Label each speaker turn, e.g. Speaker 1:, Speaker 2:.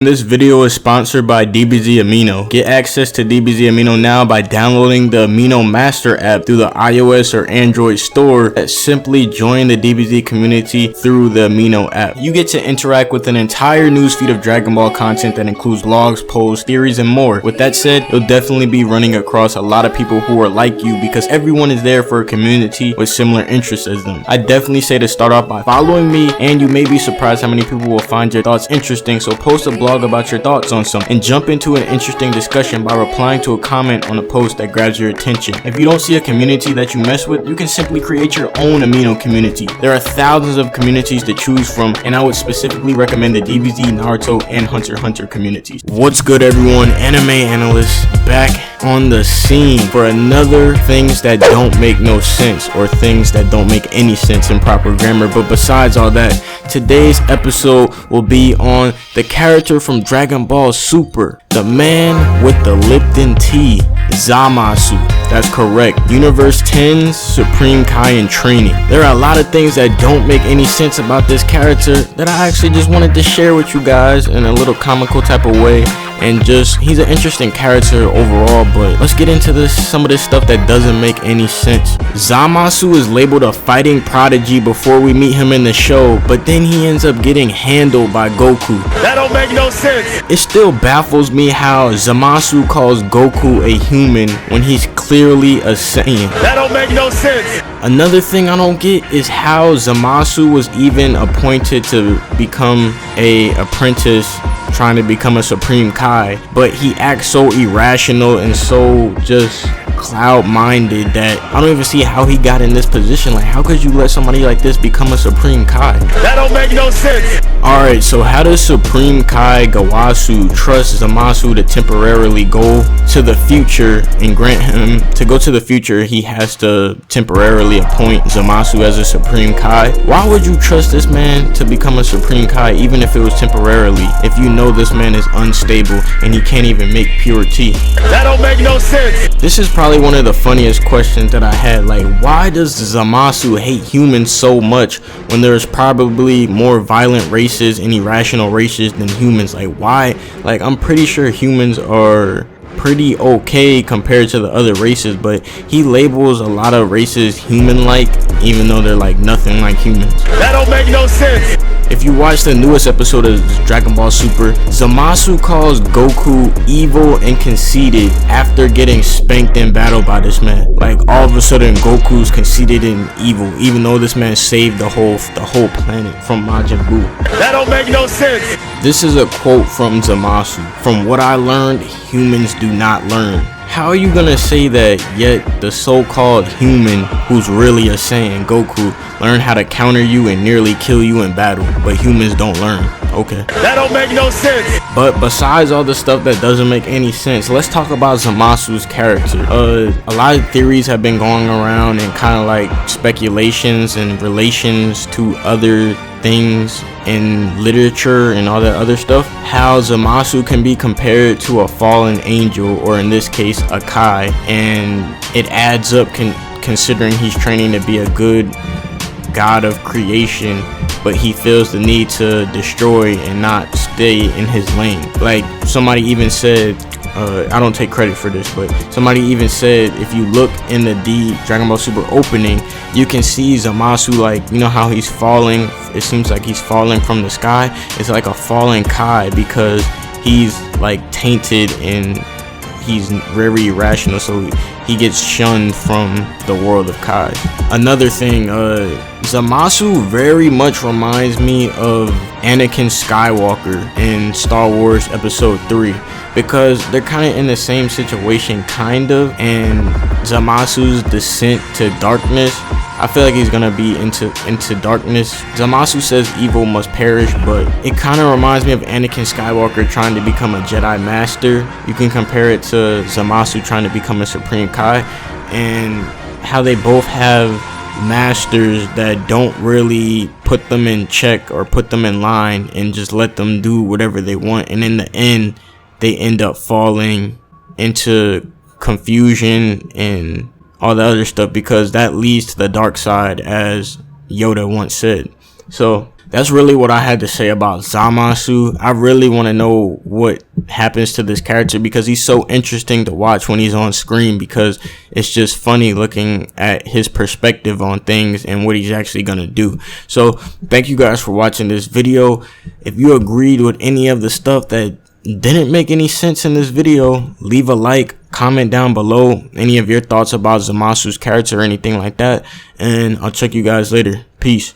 Speaker 1: This video is sponsored by DBZ Amino. Get access to DBZ Amino now by downloading the Amino Master app through the iOS or Android store. Simply join the DBZ community through the Amino app. You get to interact with an entire newsfeed of Dragon Ball content that includes logs, polls, theories, and more. With that said, you'll definitely be running across a lot of people who are like you because everyone is there for a community with similar interests as them. I definitely say to start off by following me, and you may be surprised how many people will find your thoughts interesting, so post a blog about your thoughts on something and jump into an interesting discussion by replying to a comment on a post that grabs your attention. If you don't see a community that you mess with, you can simply create your own Amino community. There are thousands of communities to choose from, and I would specifically recommend the DBZ, Naruto, and Hunter x Hunter communities. What's good, everyone? AnimeAnalyst back on the scene for another things that don't make no sense, or things that don't make any sense in proper grammar. But besides all that, today's episode will be on the character from DragonBallSuper, the man with the Lipton tea, Zamasu. That's correct, Universe 10's Supreme Kai in training. There are a lot of things that don't make any sense about this character that I actually just wanted to share with you guys in a little comical type of way. And just, he's an interesting character overall, but let's get into some of this stuff that doesn't make any sense. Zamasu is labeled a fighting prodigy before we meet him in the show, but then he ends up getting handled by Goku.
Speaker 2: That don't make no sense.
Speaker 1: It still baffles me how Zamasu calls Goku a human when he's clearly a Saiyan.
Speaker 2: That don't make no sense.
Speaker 1: Another thing I don't get is how Zamasu was even appointed to become a apprentice, trying to become a Supreme Kai, but he acts so irrational and so just cloud-minded that I don't even see how he got in this position. Like, how could you let somebody like this become a Supreme Kai?
Speaker 2: That don't make no sense.
Speaker 1: Alright, so how does Supreme Kai Gowasu trust Zamasu to temporarily go to the future and grant him to go to the future? He has to temporarily appoint Zamasu as a Supreme Kai. Why would you trust this man to become a Supreme Kai even if it was temporarily, if you know this man is unstable and he can't even make pure tea?
Speaker 2: That don't make no sense.
Speaker 1: This is probably one of the funniest questions that I had. Like, why does Zamasu hate humans so much when there's probably more violent races and irrational races than humans? Like, why? Like, I'm pretty sure humans are pretty okay compared to the other races, but he labels a lot of races human-like even though they're like nothing like humans.
Speaker 2: That don't make no sense.
Speaker 1: If you watch the newest episode of DragonBallSuper, Zamasu calls Goku evil and conceited after getting spanked in battle by this man. Like, all of a sudden Goku's conceited and evil even though this man saved the whole planet from Majin Buu.
Speaker 2: That don't make no sense.
Speaker 1: This is a quote from Zamasu. From what I learned, humans do not learn. How are you gonna say that, yet the so-called human, who's really a Saiyan, Goku, learn how to counter you and nearly kill you in battle, but humans don't learn? Okay.
Speaker 2: That don't make no sense.
Speaker 1: But besides all the stuff that doesn't make any sense, let's talk about Zamasu's character. A lot of theories have been going around and kind of like speculations and relations to other things in literature and all that other stuff, how Zamasu can be compared to a fallen angel, or in this case a Kai, and it adds up considering he's training to be a good god of creation, but he feels the need to destroy and not stay in his lane. Like, somebody even said, I don't take credit for this, but somebody even said if you look in the DragonBallSuper opening, you can see Zamasu, like, you know how he's falling, it seems like he's falling from the sky. It's like a fallen Kai because he's like tainted and he's very irrational, so he gets shunned from the world of Kai. Another thing, Zamasu very much reminds me of Anakin Skywalker in Star Wars Episode 3, because they're kind of in the same situation, kind of, and Zamasu's descent to darkness, I feel like he's gonna be into darkness. Zamasu says evil must perish, but it kind of reminds me of Anakin Skywalker trying to become a Jedi Master. You can compare it to Zamasu trying to become a Supreme Kai, and how they both have masters that don't really put them in check or put them in line and just let them do whatever they want, and in the end they end up falling into confusion and all the other stuff, because that leads to the dark side, as Yoda once said. So that's really what I had to say about Zamasu. I really want to know what happens to this character because he's so interesting to watch when he's on screen, because it's just funny looking at his perspective on things and what he's actually going to do. So thank you guys for watching this video. If you agreed with any of the stuff that didn't make any sense in this video, leave a like, comment down below any of your thoughts about Zamasu's character or anything like that, and I'll check you guys later. Peace.